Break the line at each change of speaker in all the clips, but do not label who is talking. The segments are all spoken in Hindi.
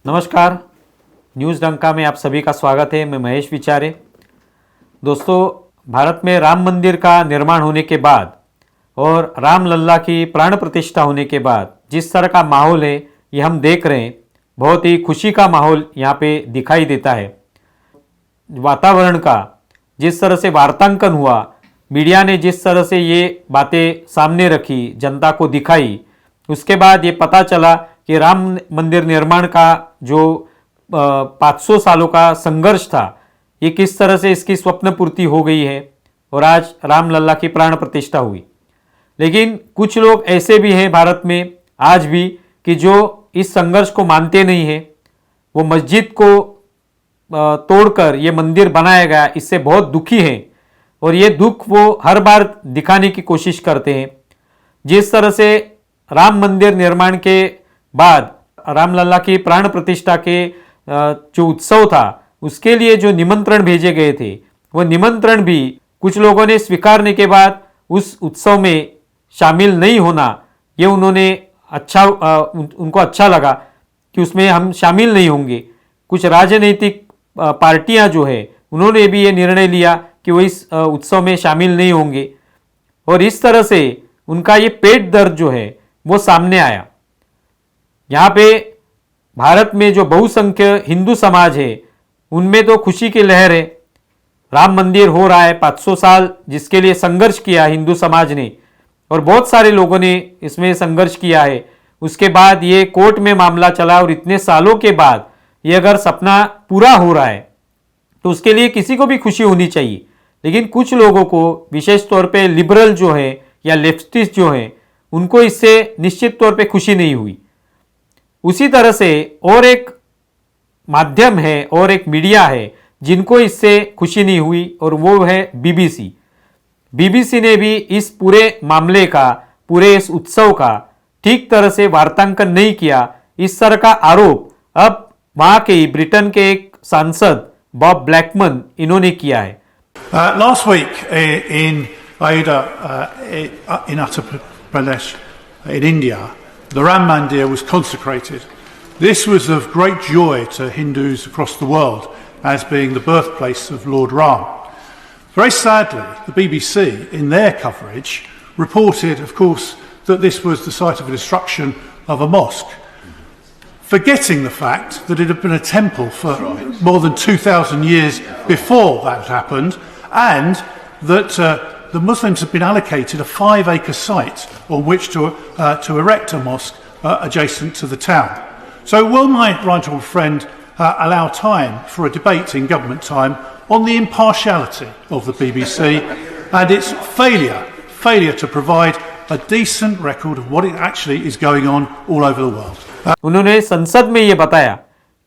नमस्कार, न्यूज़ डंका में आप सभी का स्वागत है। मैं महेश विचारे। दोस्तों, भारत में राम मंदिर का निर्माण होने के बाद और राम लल्ला की प्राण प्रतिष्ठा होने के बाद जिस तरह का माहौल है ये हम देख रहे हैं। बहुत ही खुशी का माहौल यहाँ पे दिखाई देता है। वातावरण का जिस तरह से वार्तांकन हुआ, मीडिया ने जिस तरह से ये बातें सामने रखी, जनता को दिखाई, उसके बाद ये पता चला कि राम मंदिर निर्माण का जो 500 सालों का संघर्ष था, ये किस तरह से इसकी स्वप्न पूर्ति हो गई है और आज राम लल्ला की प्राण प्रतिष्ठा हुई। लेकिन कुछ लोग ऐसे भी हैं भारत में आज भी कि जो इस संघर्ष को मानते नहीं हैं। वो मस्जिद को तोड़कर ये मंदिर बनाया गया, इससे बहुत दुखी हैं और ये दुख वो हर बार दिखाने की कोशिश करते हैं। जिस तरह से राम मंदिर निर्माण के बाद रामलला की प्राण प्रतिष्ठा के जो उत्सव था, उसके लिए जो निमंत्रण भेजे गए थे, वो निमंत्रण भी कुछ लोगों ने स्वीकारने के बाद उस उत्सव में शामिल नहीं होना, ये उन्होंने उनको अच्छा लगा कि उसमें हम शामिल नहीं होंगे। कुछ राजनीतिक पार्टियां जो है, उन्होंने भी ये निर्णय लिया कि वो इस उत्सव में शामिल नहीं होंगे और इस तरह से उनका ये पेट दर्द जो है वो सामने आया। यहाँ पे भारत में जो बहुसंख्य हिंदू समाज है, उनमें तो खुशी की लहर है। राम मंदिर हो रहा है, 500 साल जिसके लिए संघर्ष किया हिंदू समाज ने और बहुत सारे लोगों ने इसमें संघर्ष किया है। उसके बाद ये कोर्ट में मामला चला और इतने सालों के बाद ये अगर सपना पूरा हो रहा है तो उसके लिए किसी को भी खुशी होनी चाहिए। लेकिन कुछ लोगों को, विशेष तौर पे लिबरल जो है या लेफ्टिस्ट जो है, उनको इससे निश्चित तौर पे खुशी नहीं हुई। उसी तरह से और एक माध्यम है और एक मीडिया है जिनको इससे खुशी नहीं हुई और वो है बीबीसी। बीबीसी ने भी इस पूरे मामले का, पूरे इस उत्सव का ठीक तरह से वार्तांकन नहीं किया। इस तरह का आरोप अब वहां के ब्रिटेन के एक सांसद बॉब ब्लैकमन इन्होंने किया है।
Last week in Ayodhya, in Uttar Pradesh, in India, the Ram Mandir was consecrated. This was of great joy to Hindus across the world as being the birthplace of Lord Ram. Very sadly, the BBC, in their coverage, reported, of course, that this was the site of a destruction of a mosque, forgetting the fact that it had been a temple for more than 2,000 years before that happened, and that the Muslims had been allocated a 5-acre site on which to erect a mosque adjacent to the town. So will my right honourable friend allow time for a debate in government time on the impartiality of the BBC and its failure to provide a decent record of what it actually is going on all over the world.
उन्होंने संसद में ये बताया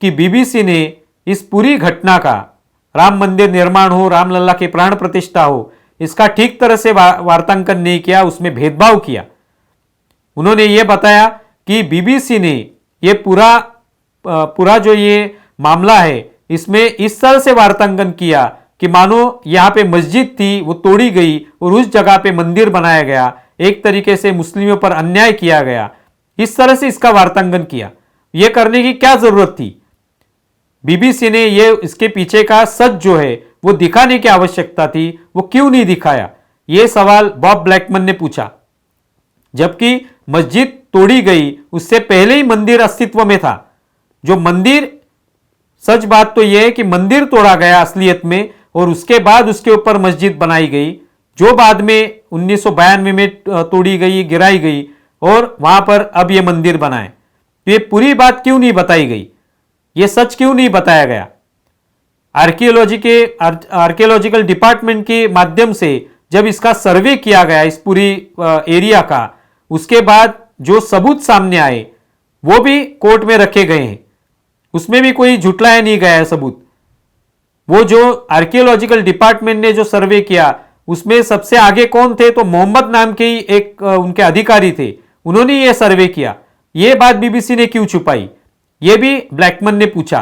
कि बीबीसी ने इस पूरी घटना का, राम मंदिर निर्माण हो, रामलला की प्राण प्रतिष्ठा हो, इसका ठीक तरह से वार्तांकन नहीं किया, उसमें भेदभाव किया। उन्होंने ये बताया कि बीबीसी ने ये पूरा जो ये मामला है, इसमें इस तरह से वार्तांकन किया कि मानो यहाँ पे मस्जिद थी, वो तोड़ी गई और उस जगह पे मंदिर बनाया गया, एक तरीके से मुस्लिमों पर अन्याय किया गया। इस तरह से इसका वार्तांकन किया। यह करने की क्या जरूरत थी? बीबीसी ने ये इसके पीछे का सच जो है वो दिखाने की आवश्यकता थी, वो क्यों नहीं दिखाया? ये सवाल बॉब ब्लैकमन ने पूछा। जबकि मस्जिद तोड़ी गई उससे पहले ही मंदिर अस्तित्व में था। जो मंदिर, सच बात तो यह है कि मंदिर तोड़ा गया असलियत में और उसके बाद उसके ऊपर मस्जिद बनाई गई, जो बाद में 1992 में तोड़ी गई, गिराई गई और वहां पर अब यह मंदिर बनाए। तो ये पूरी बात क्यों नहीं बताई गई? ये सच क्यों नहीं बताया गया? आर्कियोलॉजिकल डिपार्टमेंट के माध्यम से जब इसका सर्वे किया गया इस पूरी एरिया का, उसके बाद जो सबूत सामने आए वो भी कोर्ट में रखे गए हैं। उसमें भी कोई झुटलाया नहीं गया है सबूत। वो जो आर्कियोलॉजिकल डिपार्टमेंट ने जो सर्वे किया, उसमें सबसे आगे कौन थे? तो मोहम्मद नाम के ही एक उनके अधिकारी थे, उन्होंने ये सर्वे किया। ये बात बीबीसी ने क्यों छुपाई? ये भी ब्लैकमन ने पूछा।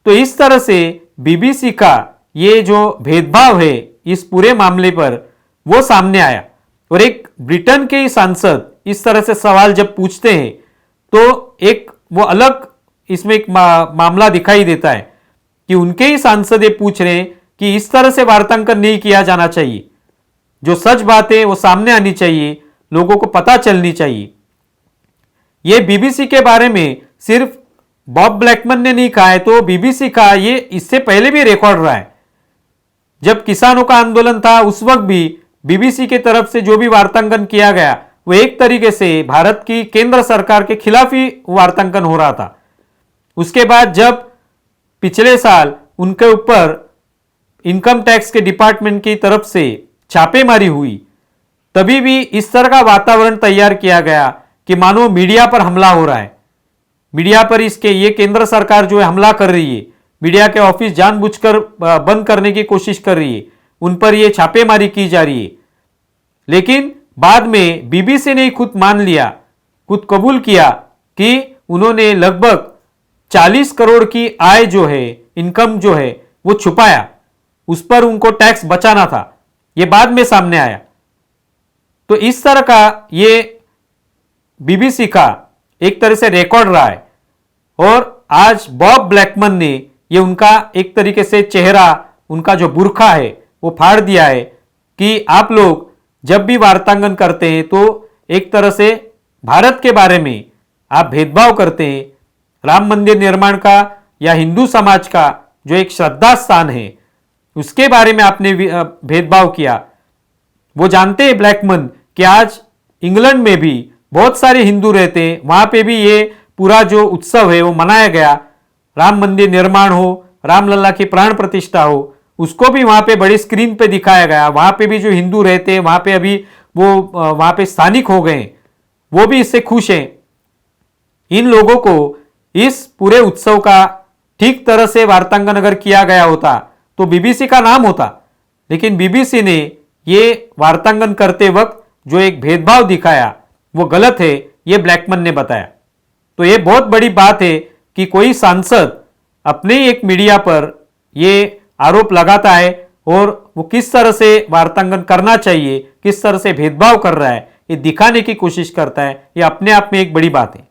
तो इस तरह से बीबीसी का ये जो भेदभाव है इस पूरे मामले पर, वो सामने आया। और एक ब्रिटेन के सांसद इस तरह से सवाल जब पूछते हैं तो एक वो अलग इसमें एक मामला दिखाई देता है कि उनके ही सांसद ये पूछ रहे हैं कि इस तरह से वार्तांकन नहीं किया जाना चाहिए, जो सच बात है वो सामने आनी चाहिए, लोगों को पता चलनी चाहिए। ये बीबीसी के बारे में सिर्फ बॉब ब्लैकमन ने नहीं कहा है, तो बीबीसी का ये इससे पहले भी रिकॉर्ड रहा है। जब किसानों का आंदोलन था उस वक्त भी बीबीसी की तरफ से जो भी वार्तांकन किया गया वो एक तरीके से भारत की केंद्र सरकार के खिलाफ ही वार्तांकन हो रहा था। उसके बाद जब पिछले साल उनके ऊपर इनकम टैक्स के डिपार्टमेंट की तरफ से छापेमारी हुई, तभी भी इस तरह का वातावरण तैयार किया गया कि मानो मीडिया पर हमला हो रहा है, मीडिया पर इसके ये केंद्र सरकार जो है हमला कर रही है, मीडिया के ऑफिस जानबूझकर बंद करने की कोशिश कर रही है, उन पर ये छापेमारी की जा रही है। लेकिन बाद में बीबीसी ने खुद मान लिया, खुद कबूल किया कि उन्होंने लगभग 40 करोड़ की आय जो है, इनकम जो है वो छुपाया, उस पर उनको टैक्स बचाना था, ये बाद में सामने आया। तो इस तरह का ये बीबीसी का एक तरह से रिकॉर्ड रहा है। और आज बॉब ब्लैकमन ने ये उनका एक तरीके से चेहरा, उनका जो बुर्खा है वो फाड़ दिया है कि आप लोग जब भी वार्तांकन करते हैं तो एक तरह से भारत के बारे में आप भेदभाव करते हैं। राम मंदिर निर्माण का या हिंदू समाज का जो एक श्रद्धा स्थान है उसके बारे में आपने भेदभाव किया। वो जानते हैं ब्लैकमन कि आज इंग्लैंड में भी बहुत सारे हिंदू रहते हैं, वहां पे भी ये पूरा जो उत्सव है वो मनाया गया, राम मंदिर निर्माण हो, रामलला की प्राण प्रतिष्ठा हो, उसको भी वहां पे बड़ी स्क्रीन पे दिखाया गया। वहां पे भी जो हिंदू रहते हैं वहां पे अभी वो वहां पे स्थानिक हो गए, वो भी इससे खुश हैं। इन लोगों को इस पूरे उत्सव का ठीक तरह से वार्तांकन अगर किया गया होता तो बीबीसी का नाम होता, लेकिन बीबीसी ने ये वार्तांकन करते वक्त जो एक भेदभाव दिखाया वो गलत है, ये ब्लैकमन ने बताया। तो ये बहुत बड़ी बात है कि कोई सांसद अपने ही एक मीडिया पर ये आरोप लगाता है और वो किस तरह से वार्तांकन करना चाहिए, किस तरह से भेदभाव कर रहा है, ये दिखाने की कोशिश करता है। ये अपने आप में एक बड़ी बात है।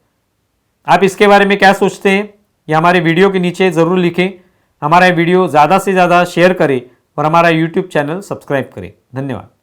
आप इसके बारे में क्या सोचते हैं ये हमारे वीडियो के नीचे ज़रूर लिखें। हमारा वीडियो ज़्यादा से ज़्यादा शेयर करें और हमारा यूट्यूब चैनल सब्सक्राइब करें। धन्यवाद।